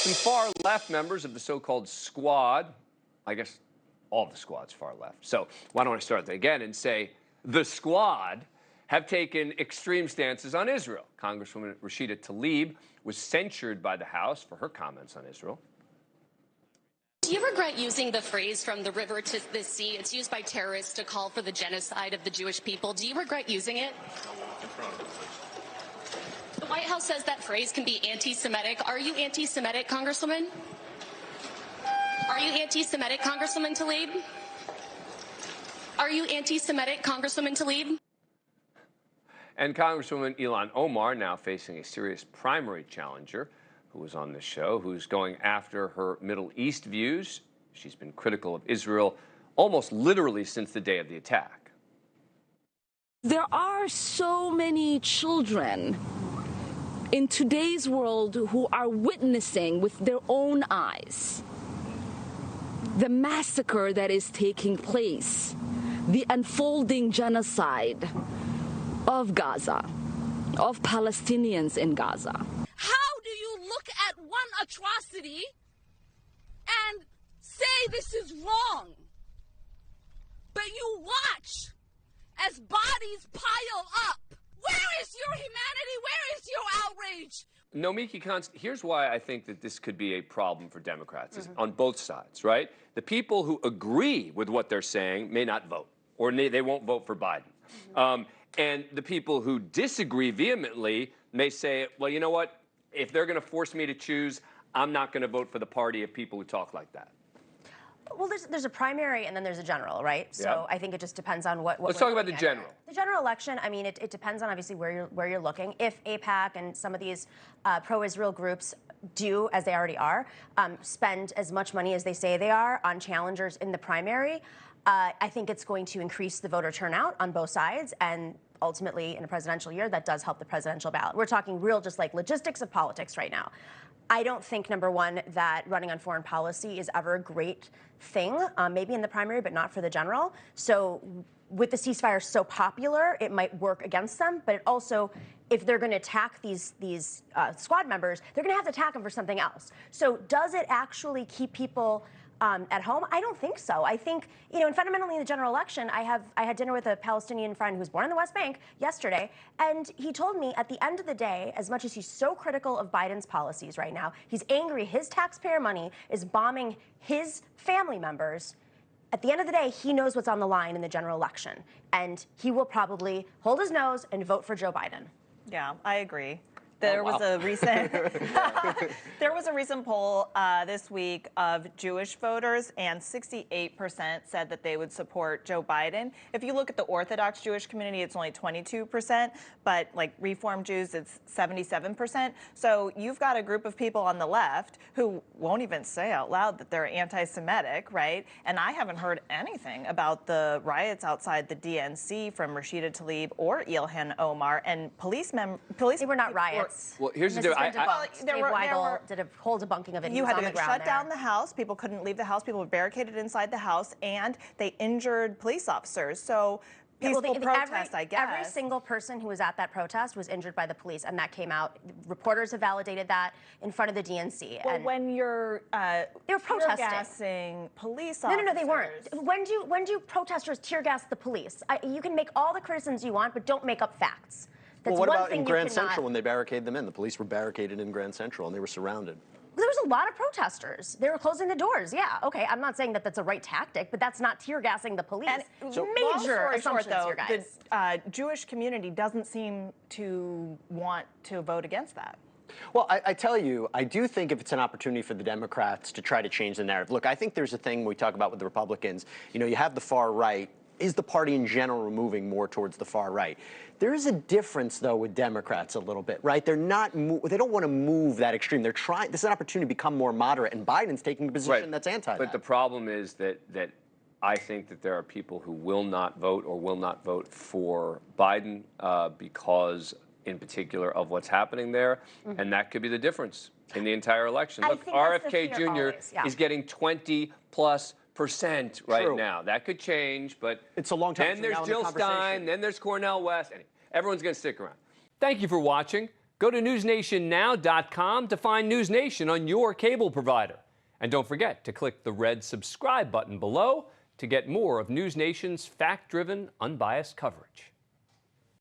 Some far-left members of the so-called squad, I guess all of the squad's far left. So why don't I start again and say the squad have taken extreme stances on Israel. Congresswoman Rashida Tlaib was censured by the House for her comments on Israel. Do you regret using the phrase "from the river to the sea"? It's used by terrorists to call for the genocide of the Jewish people. Do you regret using it? The White House says that phrase can be anti-Semitic. Are you anti-Semitic, Congresswoman? Are you anti-Semitic, Congresswoman Tlaib? Are you anti-Semitic, Congresswoman Tlaib? And Congresswoman Ilhan Omar, now facing a serious primary challenger, who was on this show, who's going after her Middle East views. She's been critical of Israel almost literally since the day of the attack. There are so many children in today's world who are witnessing with their own eyes the massacre that is taking place, the unfolding genocide of Gaza, of Palestinians in Gaza. How do you look at one atrocity and say this is wrong, but you watch as bodies pile up? Where is your humanity? Where is your outrage? Nomiki Konst, here's why I think that this could be a problem for Democrats is on both sides, right? The people who agree with what they're saying may not vote, or they won't vote for Biden. And the people who disagree vehemently may say, well, you know what? If they're going to force me to choose, I'm not going to vote for the party of people who talk like that. Well, there's a primary and then there's a general, right? So I think it just depends on what Let's talk about the general. The general election, I mean, it depends on obviously where you're looking. If AIPAC and some of these pro-Israel groups do, as they already are, spend as much money as they say they are on challengers in the primary, I think it's going to increase the voter turnout on both sides, and ultimately in a presidential year, that does help the presidential ballot. We're talking real just like logistics of politics right now. I don't think, number one, that running on foreign policy is ever a great thing, maybe in the primary, but not for the general. So with the ceasefire so popular, it might work against them, but it also, if they're going to attack these squad members, they're going to have to attack them for something else. So does it actually keep people at home? I don't think so. I think, you know, and fundamentally in the general election, I had dinner with a Palestinian friend who was born in the West Bank yesterday, and he told me at the end of the day, as much as he's so critical of Biden's policies right now, he's angry his taxpayer money is bombing his family members. At the end of the day, he knows what's on the line in the general election, and he will probably hold his nose and vote for Joe Biden. Yeah, I agree. There was a recent poll this week of Jewish voters, and 68% said that they would support Joe Biden. If you look at the Orthodox Jewish community, it's only 22%, but like Reform Jews, it's 77%. So you've got a group of people on the left who won't even say out loud that they're anti-Semitic, right? And I haven't heard anything about the riots outside the DNC from Rashida Tlaib or Ilhan Omar, and police. They were not riots. Well, here's the difference. Dave Weigel did a whole debunking of it. You had to shut down the House. People couldn't leave the House. People were barricaded inside the House, and they injured police officers. So peaceful protest, I guess. Every single person who was at that protest was injured by the police, and that came out. Reporters have validated that in front of the DNC. Well, and when you're they were protesting, gassing police officers. No, they weren't. When do protesters tear gas the police? You can make all the criticisms you want, but don't make up facts. Well, what about in Grand Central when they barricaded them in? The police were barricaded in Grand Central, and they were surrounded. There was a lot of protesters. They were closing the doors. Yeah, okay. I'm not saying that that's a right tactic, but that's not tear gassing the police. And so, major assumptions here, guys. The Jewish community doesn't seem to want to vote against that. Well, I tell you, I do think if it's an opportunity for the Democrats to try to change the narrative. Look, I think there's a thing we talk about with the Republicans. You know, you have the far right. Is the party in general moving more towards the far right? There is a difference, though, with Democrats a little bit, right? They're not. They don't want to move that extreme. They're trying. This is an opportunity to become more moderate, and Biden's taking a position that's anti. But the problem is that I think that there are people who will not vote or will not vote for Biden because, in particular, of what's happening there, and that could be the difference in the entire election. Look, RFK Jr. is getting 20+% right now. That could change, but it's a long time. Then there's Jill Stein, then there's Cornel West. Everyone's going to stick around. Thank you for watching. Go to newsnationnow.com to find News Nation on your cable provider. And don't forget to click the red subscribe button below to get more of News Nation's fact-driven, unbiased coverage.